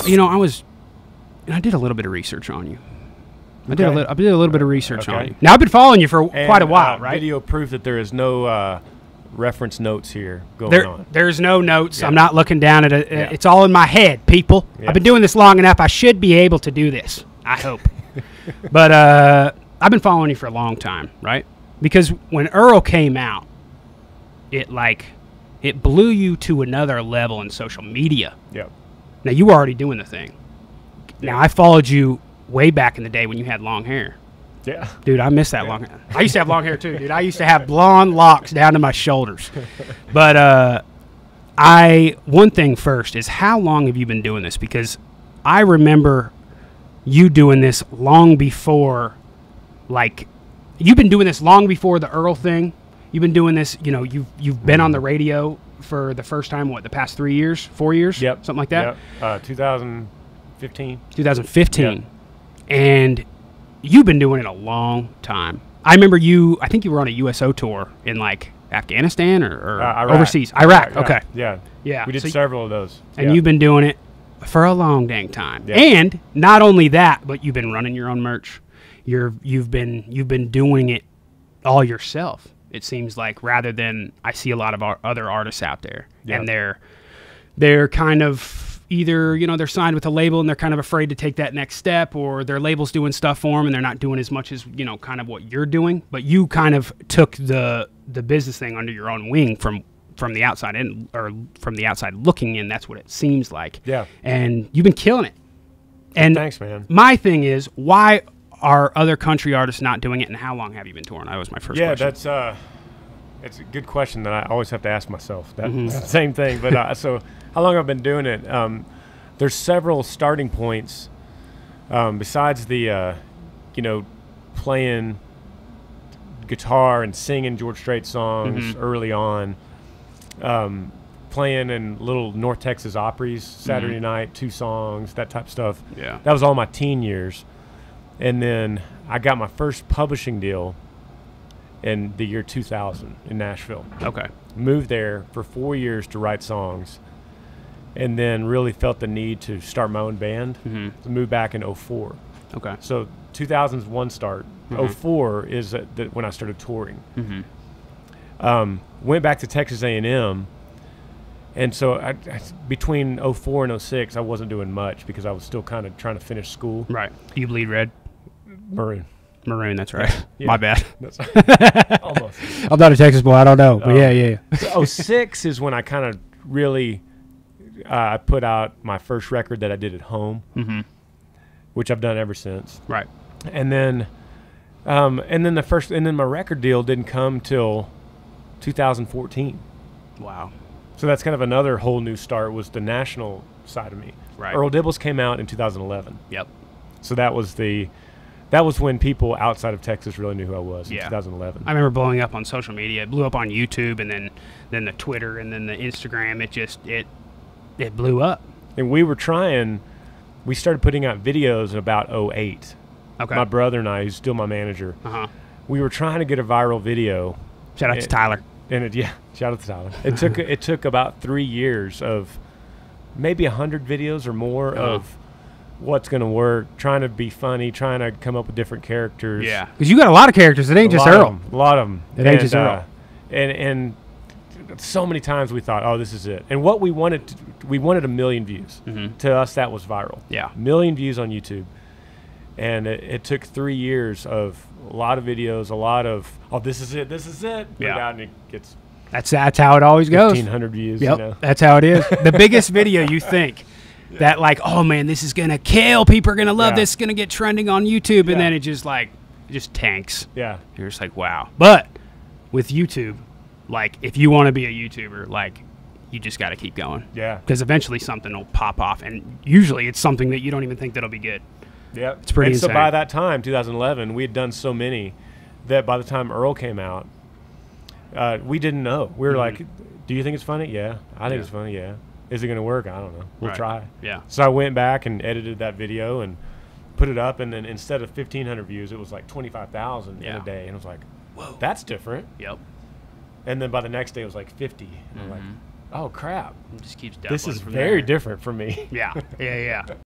You know, I did a little bit of research on you. I did a little bit of research on you. Now, I've been following you for quite a while, right? Video proof that there is no reference notes here going on. There's no notes. I'm not looking down at it. It's all in my head, people. I've been doing this long enough. I should be able to do this. I hope. But I've been following you for a long time, right? Because when Earl came out, it blew you to another level in social media. Yep. Now, you were already doing the thing. Now, I followed you way back in the day when you had long hair. Yeah. Dude, I miss that long hair. I used to have long hair too, dude. I used to have blonde locks down to my shoulders. But one thing first is, how long have you been doing this? Because I remember you doing this long before, you've been doing this long before the Earl thing. You've been doing this, you know, you've been on the radio for the first time, the past 3 years, 4 years? Yep. Something like that? Yep. 2015. 2015. Yep. And you've been doing it a long time. I remember I think you were on a USO tour in Afghanistan or Iraq. Overseas. Iraq. Okay. Yeah. Yeah. We did several of those. And you've been doing it for a long dang time. Yep. And not only that, but you've been running your own merch. You've been doing it all yourself. It seems like, rather than, I see a lot of other artists out there, and they're kind of either, you know, they're signed with a label and they're kind of afraid to take that next step, or their label's doing stuff for them and they're not doing as much as, you know, kind of what you're doing. But you kind of took the business thing under your own wing from the outside in, or from the outside looking in. That's what it seems like. Yeah. And you've been killing it. And thanks, man. My thing is, why are other country artists not doing it, and how long have you been touring? That was my first question. Yeah, it's a good question that I always have to ask myself. That same thing. But so how long I've been doing it? There's several starting points besides the playing guitar and singing George Strait songs early on. Playing in little North Texas Opry's Saturday night, 2 songs, that type of stuff. Yeah, that was all my teen years. And then I got my first publishing deal in the year 2000 in Nashville. Okay. Moved there for 4 years to write songs, and then really felt the need to start my own band. To move back in 04. Okay. So 2000's one start. 04 is when I started touring. Went back to Texas A&M, and so I between 04 and 06, I wasn't doing much because I was still kind of trying to finish school. Right. Do you bleed red? Maroon. That's right. Yeah. My bad. That's almost. I'm not a Texas boy. I don't know. But yeah. So 06 is when I kind of really I put out my first record that I did at home, which I've done ever since. Right. And then my record deal didn't come till 2014. Wow. So that's kind of another whole new start, was the national side of me. Right. Earl Dibbles came out in 2011. Yep. So that was when people outside of Texas really knew who I was in 2011. I remember blowing up on social media. It blew up on YouTube, and then the Twitter, and then the Instagram. It blew up. And we started putting out videos in about 08. Okay. My brother and I, who's still my manager, we were trying to get a viral video. Shout out to Tyler. And shout out to Tyler. It took about 3 years of maybe 100 videos or more of what's going to work, trying to be funny, trying to come up with different characters. Yeah, because you got a lot of characters. It ain't just Earl. A lot of them. It ain't just Earl. And so many times we thought, oh, this is it. And what we wanted 1 million views. To us, that was viral. Yeah. 1 million views on YouTube. And it took 3 years of a lot of videos, a lot of, oh, this is it. Yeah. And it gets that's how it always goes. 1,500 views. Yep. You know? That's how it is. The biggest video you think that, like, oh man, this is gonna kill. People are gonna love this. It's gonna get trending on YouTube, and then it just tanks. Yeah. You're just like, wow. But with YouTube, like, if you want to be a YouTuber, like, you just got to keep going. Yeah. Because eventually something will pop off, and usually it's something that you don't even think that'll be good. Yeah. It's pretty insane. So by that time, 2011, we had done so many that by the time Earl came out, we didn't know. We were like, do you think it's funny? Yeah. I think it's funny. Yeah. Is it going to work? I don't know. We'll try. Yeah. So I went back and edited that video and put it up, and then instead of 1,500 views, it was like 25,000 in a day. And I was like, whoa, that's different. Yep. And then by the next day, it was like 50. And I'm like, oh crap, and just keeps doubling this is from very there. different for me. Yeah.